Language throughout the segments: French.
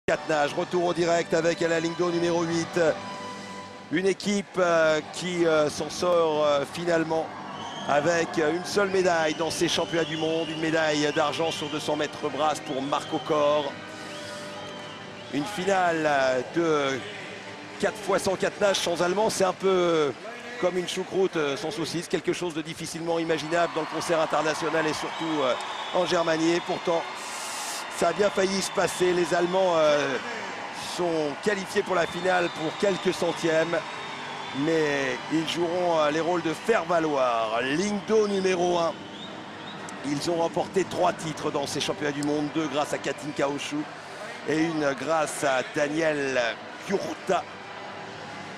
Catenage, retour au direct avec la ligne d'eau numéro 8. Une équipe qui s'en sort finalement avec une seule médaille dans ces championnats du monde. Une médaille d'argent sur 200 mètres brasse pour Marco Cor. Une finale de 4 x 100 catenage sans allemand, c'est un peu comme une choucroute sans saucisse. Quelque chose de difficilement imaginable dans le concert international et surtout en Germanie. Et pourtant, ça a bien failli se passer. Les Allemands sont qualifiés pour la finale pour quelques centièmes. Mais ils joueront les rôles de faire valoir. Ligne d'eau numéro 1. Ils ont remporté 3 titres dans ces championnats du monde. 2 grâce à Katinka Hosszu et une grâce à Daniel Gyurta.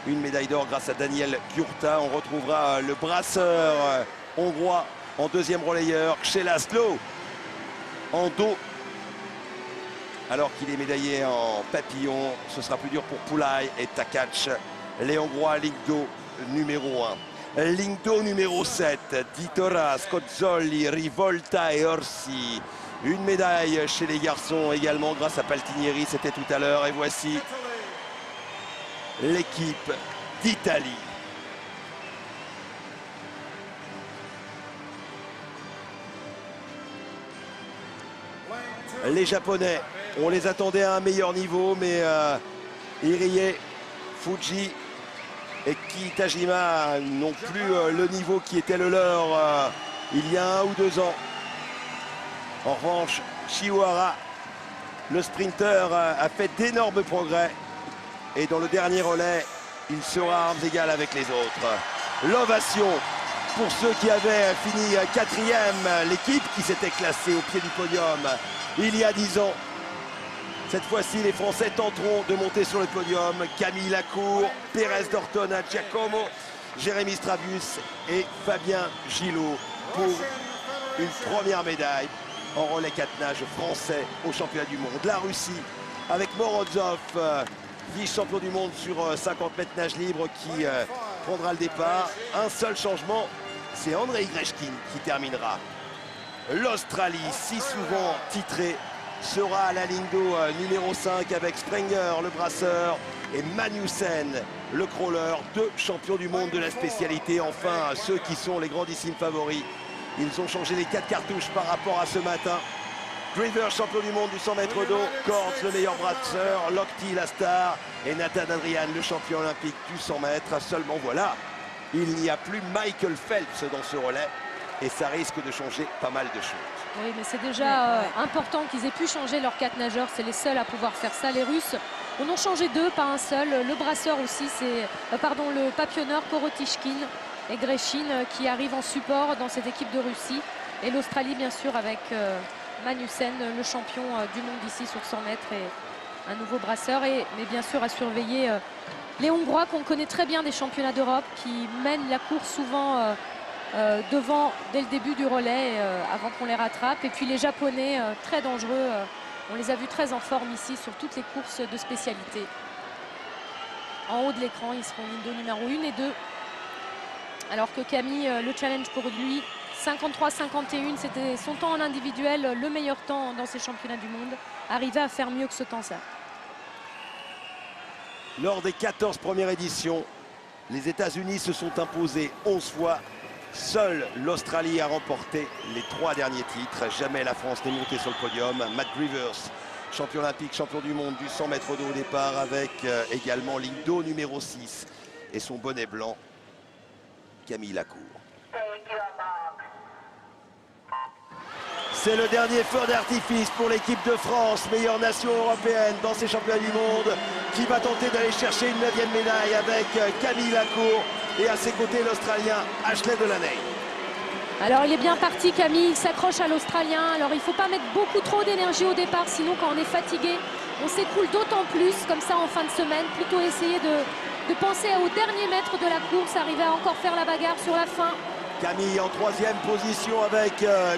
Une médaille d'or grâce à Daniel Gyurta. On retrouvera le brasseur hongrois en deuxième relayeur, chez Laszlo en dos. Alors qu'il est médaillé en papillon, ce sera plus dur pour Pulai et Takacs. Les Hongrois, ligne d'eau numéro 1. Ligne d'eau numéro 7, Ditora, Scozzoli, Rivolta et Orsi. Une médaille chez les garçons également grâce à Paltinieri, c'était tout à l'heure. Et voici l'équipe d'Italie. Les Japonais, on les attendait à un meilleur niveau, mais Irie, Fuji et Kitajima n'ont plus le niveau qui était le leur il y a 1 ou 2 ans. En revanche, Shiwara, le sprinter, a fait d'énormes progrès. Et dans le dernier relais, il sera à armes égales avec les autres. L'ovation pour ceux qui avaient fini 4e, l'équipe qui s'était classée au pied du podium il y a 10 ans. Cette fois-ci, les Français tenteront de monter sur le podium. Camille Lacour, Pérez d'Ortona, Giacomo, Jérémy Strabus et Fabien Gillot pour une première médaille en relais catenage français au championnat du monde. La Russie avec Morozov, vice-champion du monde sur 50 mètres nage libre, qui prendra le départ. Un seul changement, c'est Andrei Greshkin qui terminera. L'Australie, si souvent titrée, sera à la ligne d'eau numéro 5 avec Sprenger, le brasseur, et Magnussen, le crawler, 2 champions du monde de la spécialité. Enfin, ceux qui sont les grandissimes favoris. Ils ont changé les 4 cartouches par rapport à ce matin. Driver, champion du monde du 100 mètres d'eau, Korts, le meilleur brasseur, Lochte, la star, et Nathan Adrian, le champion olympique du 100 mètres. Seulement voilà, il n'y a plus Michael Phelps dans ce relais, et ça risque de changer pas mal de choses. Oui, mais c'est déjà important qu'ils aient pu changer leurs 4 nageurs. C'est les seuls à pouvoir faire ça. Les Russes en ont changé 2, pas un seul. Le brasseur aussi, c'est le papillonneur Korotishkin et Greshkin qui arrivent en support dans cette équipe de Russie. Et l'Australie, bien sûr, avec Magnussen, le champion du monde ici sur 100 mètres, et un nouveau brasseur. Mais bien sûr, à surveiller les Hongrois qu'on connaît très bien des championnats d'Europe, qui mènent la course souvent devant dès le début du relais avant qu'on les rattrape. Et puis les Japonais, très dangereux, on les a vus très en forme ici sur toutes les courses de spécialité. En haut de l'écran, ils seront ligne d'eau numéro 1 et 2. Alors que Camille, le challenge pour lui, 53-51, c'était son temps en individuel, le meilleur temps dans ces championnats du monde. Arriver à faire mieux que ce temps-là. Lors des 14 premières éditions, les États-Unis se sont imposés 11 fois. Seule l'Australie a remporté les 3 derniers titres. Jamais la France n'est montée sur le podium. Matt Rivers, champion olympique, champion du monde du 100 mètres d'eau au départ, avec également ligne d'eau numéro 6 et son bonnet blanc, Camille Lacour. C'est le dernier feu d'artifice pour l'équipe de France, meilleure nation européenne dans ces championnats du monde, qui va tenter d'aller chercher une 9e médaille avec Camille Lacour et à ses côtés l'Australien Ashley Delaney. Alors il est bien parti Camille, il s'accroche à l'Australien. Alors il ne faut pas mettre beaucoup trop d'énergie au départ, sinon quand on est fatigué, on s'écoule d'autant plus comme ça en fin de semaine. Plutôt essayer de penser au dernier mètre de la course, arriver à encore faire la bagarre sur la fin. Camille en 3e position avec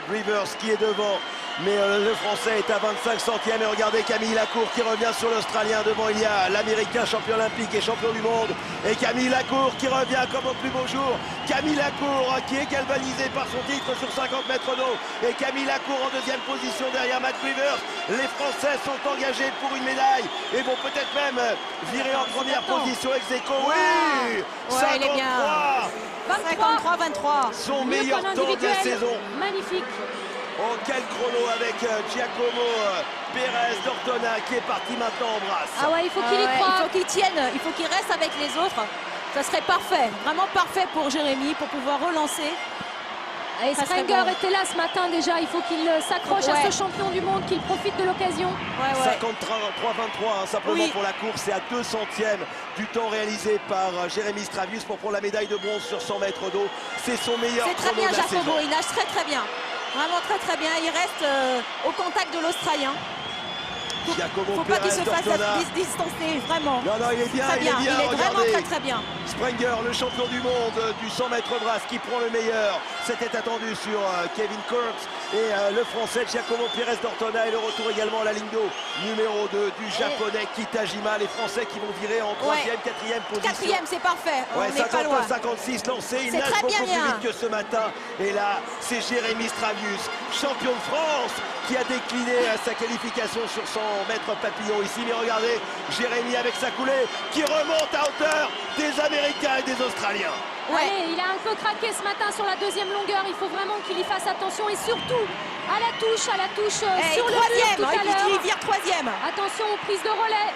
Grivers qui est devant. Mais le Français est à 25 centièmes. Et regardez Camille Lacour qui revient sur l'Australien. Devant, il y a l'Américain champion olympique et champion du monde. Et Camille Lacour qui revient comme au plus beau jour. Camille Lacour qui est galvanisé par son titre sur 50 mètres d'eau. Et Camille Lacour en 2e position derrière Matt Grivers. Les Français sont engagés pour une médaille et vont peut-être même virer en première position ex aequo. Oui, ouais, il est bien. 53-23. Son meilleur temps de la saison. Magnifique. Oh, quel chrono avec Giacomo Pérez d'Ortona qui est parti maintenant en brasse. Ah ouais, il faut qu'il y croie. Il faut qu'il tienne, il faut qu'il reste avec les autres. Ça serait parfait, vraiment parfait pour Jérémy, pour pouvoir relancer. Et Sprenger était là ce matin déjà, il faut qu'il s'accroche à ce champion du monde, qu'il profite de l'occasion. 53-23 simplement pour la course, c'est à 2 centièmes du temps réalisé par Jérémy Stravius pour prendre la médaille de bronze sur 100 mètres d'eau. C'est son meilleur chrono. C'est très bien de la Giacomo, saison. il nage très bien. Vraiment très bien, il reste au contact de l'Australien. Faut pas qu'il se fasse distancer, vraiment. Non, il est bien, il est bien. Il est vraiment très bien. Sprenger, le champion du monde du 100 mètres brasse qui prend le meilleur. C'était attendu sur Kevin Kurtz. Et le Français Giacomo Pérez d'Ortona et le retour également à la ligne d'eau. Numéro 2 du Japonais Kitajima. Les Français qui vont virer en 3e, 4e position. 4e, c'est parfait. Ouais, on n'est pas loin. 56 lancé. Il nage beaucoup plus vite que ce matin. Et là, c'est Jérémy Stravius, champion de France, qui a décliné sa qualification sur 100 mètres papillon ici. Mais regardez, Jérémy avec sa coulée qui remonte à hauteur des Américains et des Australiens. Allez, il a un peu craqué ce matin sur la 2e longueur. Il faut vraiment qu'il y fasse attention et surtout à la touche sur le mur tout à l'heure. Il vire 3e. Attention aux prises de relais.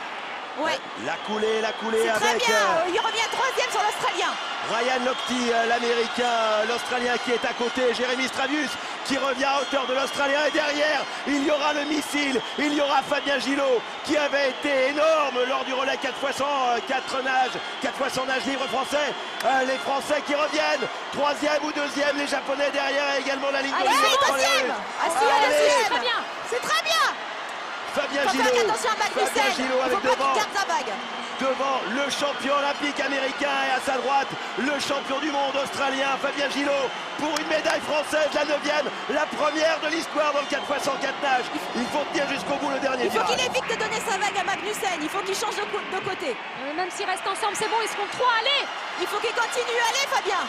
Ouais. La coulée avec... Très bien, il revient 3e sur l'Australien. Ryan Lochte, l'Américain, l'Australien qui est à côté. Jérémy Stravius qui revient à hauteur de l'Australien. Et derrière, il y aura le missile. Il y aura Fabien Gillot qui avait été énorme lors du relais 4x100, 4x100 nage libre français. Les Français qui reviennent. 3e ou 2e, les Japonais derrière et également la ligne de deuxième. Très bien. C'est très bien. Fabien Gillot. Attention à Magnussen. Gillot avec il faut pas qu'il garde sa bague. Devant le champion olympique américain et à sa droite le champion du monde australien Fabien Gillot pour une médaille française, la 9e, la première de l'histoire dans le 4x100 4 nage. Il faut tenir jusqu'au bout le dernier virage. Il faut qu'il évite de donner sa bague à Magnussen, il faut qu'il change de côté. Même s'ils restent ensemble, c'est bon, ils seront 3, allez. Il faut qu'il continue, allez Fabien.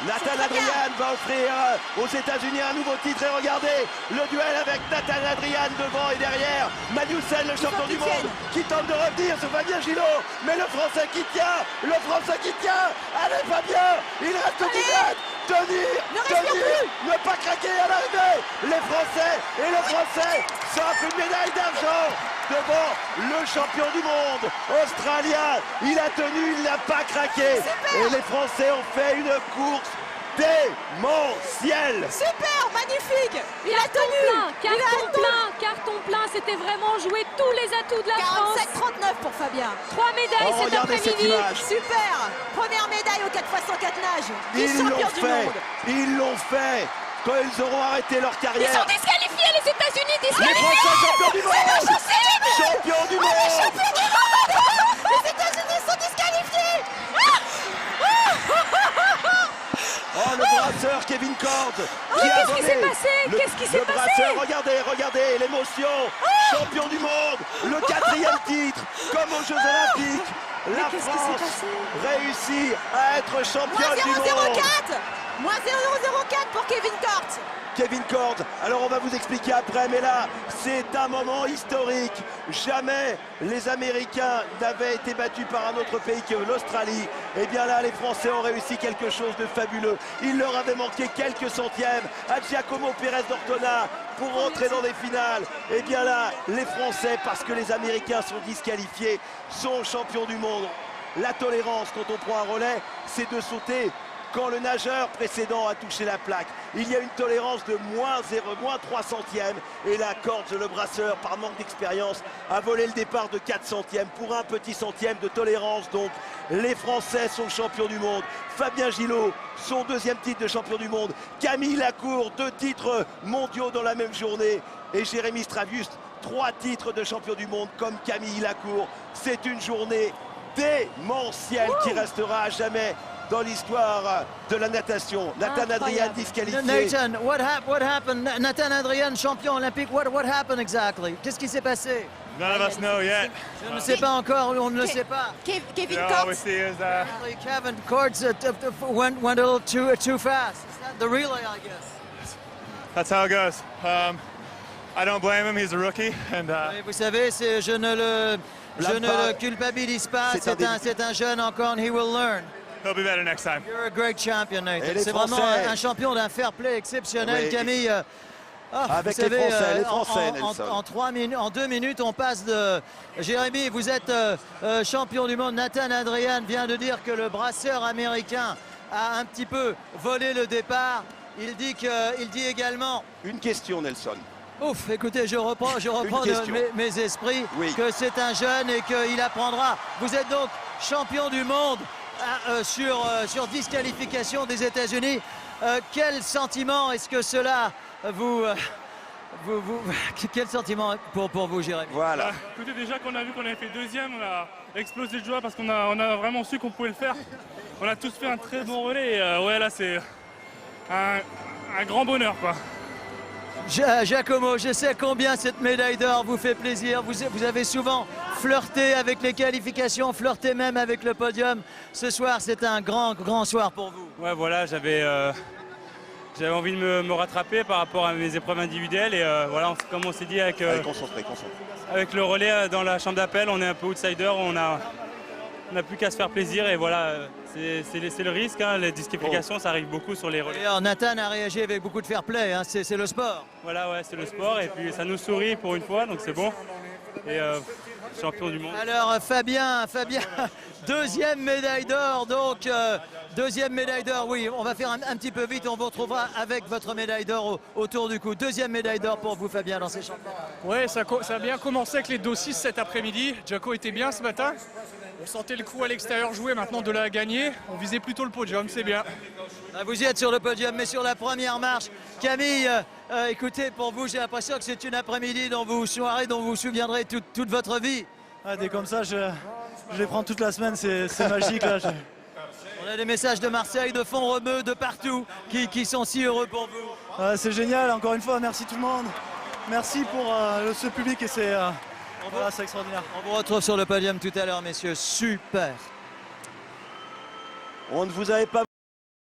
Nathan Adrian va offrir aux États-Unis un nouveau titre et regardez le duel avec Nathan Adrian devant et derrière Magnussen, le champion du monde, qui tente de revenir sur Fabien Gillot, mais le Français qui tient, allez Fabien, il reste 10 mètres, tenir, ne pas craquer à l'arrivée, les Français et le Français sortent une médaille d'argent devant le champion du monde australien. Il a tenu, il n'a pas craqué. Et les Français ont fait une course démentielle. Super, magnifique. Il a tenu. Carton plein. C'était vraiment jouer tous les atouts de la France. 47-39 pour Fabien. 3 médailles cet après-midi. Super. Première médaille au 4x100 4 nage. Ils l'ont fait. Quand ils auront arrêté leur carrière. Ils sont disqualifiés, les États-Unis disqualifiés. Les Français champions du monde. Champions du monde. Les États-Unis sont disqualifiés. Oh, le brasseur Kevin Cord. Qu'est-ce qui s'est passé? Qu'est-ce qui s'est passé? Regardez l'émotion. Champion du monde. Le 4e titre, comme aux Jeux Olympiques. La France réussit à être championne du monde. Moins 0,04 pour Kevin Cord. Kevin Cord, alors on va vous expliquer après, mais là, c'est un moment historique. Jamais les Américains n'avaient été battus par un autre pays que l'Australie. Et bien là, les Français ont réussi quelque chose de fabuleux. Il leur avait manqué quelques centièmes à Giacomo Pérez d'Ortona pour rentrer dans les finales. Et bien là, les Français, parce que les Américains sont disqualifiés, sont champions du monde. La tolérance quand on prend un relais, c'est de sauter quand le nageur précédent a touché la plaque. Il y a une tolérance de moins 3 centièmes. Et là, Cord, le brasseur, par manque d'expérience, a volé le départ de 4 centièmes pour un petit centième de tolérance. Donc, les Français sont champions du monde. Fabien Gillot, son 2e titre de champion du monde. Camille Lacour, 2 titres mondiaux dans la même journée. Et Jérémy Stravius, 3 titres de champion du monde comme Camille Lacour. C'est une journée démentielle qui restera à jamais dans l'histoire de la natation. Nathan Adrian disqualifié. Nathan, what happened? Nathan Adrian, champion olympique. What happened exactly? Qu'est-ce qui s'est passé? None of us know yet. Je ne sais pas encore, on ne le sait pas. Kevin All we Cox. see is Kevin Cords went a little too fast. Is that the relay, I guess? that's how it goes. I don't blame him. He's a rookie, and Et vous savez, je ne le culpabilise pas. C'est un jeune encore, and he will learn. he'll be better next time. You're a great champion, Et Nathan. les C'est vraiment Français. un champion d'un fair play exceptionnel, Oui. Camille. Avec vous savez, les Français, Nelson. en 2 minutes, on passe de... Jérémy, vous êtes champion du monde. Nathan Adrian vient de dire que le brasseur américain a un petit peu volé le départ. Il dit également... Une question, Nelson. Ouf, écoutez, je reprends question. mes esprits, Oui. que c'est un jeune et qu'il apprendra. Vous êtes donc champion du monde sur disqualification des États-Unis. Quel sentiment est-ce que cela quel sentiment pour vous, Jérémy? Voilà. Écoutez, déjà qu'on a vu qu'on avait fait deuxième, on a explosé de joie parce qu'on a vraiment su qu'on pouvait le faire. On a tous fait un très bon relais et ouais, là c'est un grand bonheur, quoi. Giacomo, je sais combien cette médaille d'or vous fait plaisir. Vous avez souvent flirté avec les qualifications, flirté même avec le podium. Ce soir, c'est un grand soir pour vous. Ouais, voilà, j'avais envie de me rattraper par rapport à mes épreuves individuelles et voilà, comme on s'est dit avec Concentré. avec le relais dans la chambre d'appel, on est un peu outsider, on n'a plus qu'à se faire plaisir et voilà, c'est le risque, hein, les disqualifications, ça arrive beaucoup sur les relais. D'ailleurs, Nathan a réagi avec beaucoup de fair play, hein, c'est le sport. Voilà, ouais, c'est le sport et puis ça nous sourit pour une fois, donc c'est bon. Et champion du monde. Alors Fabien, deuxième médaille d'or, donc deuxième médaille d'or, oui, on va faire un petit peu vite, on vous retrouvera avec votre médaille d'or autour du cou. Deuxième médaille d'or pour vous, Fabien, dans ces championnats. Ouais, ça a bien commencé avec les 2-6 cet après-midi. Jaco était bien ce matin. On sentait le coup à l'extérieur jouer, maintenant de la gagner. On visait plutôt le podium, c'est bien. Vous y êtes sur le podium, mais sur la première marche. Camille, écoutez, pour vous, j'ai l'impression que c'est une après-midi soirée dont vous vous souviendrez toute votre vie. Ah, des comme ça, je les prends toute la semaine, c'est magique là. On a des messages de Marseille, de Font-Romeu, de partout, qui sont si heureux pour vous. C'est génial, encore une fois, merci tout le monde. Merci pour ce public et c'est extraordinaire. On vous retrouve sur le podium tout à l'heure, messieurs. Super. On ne vous avait pas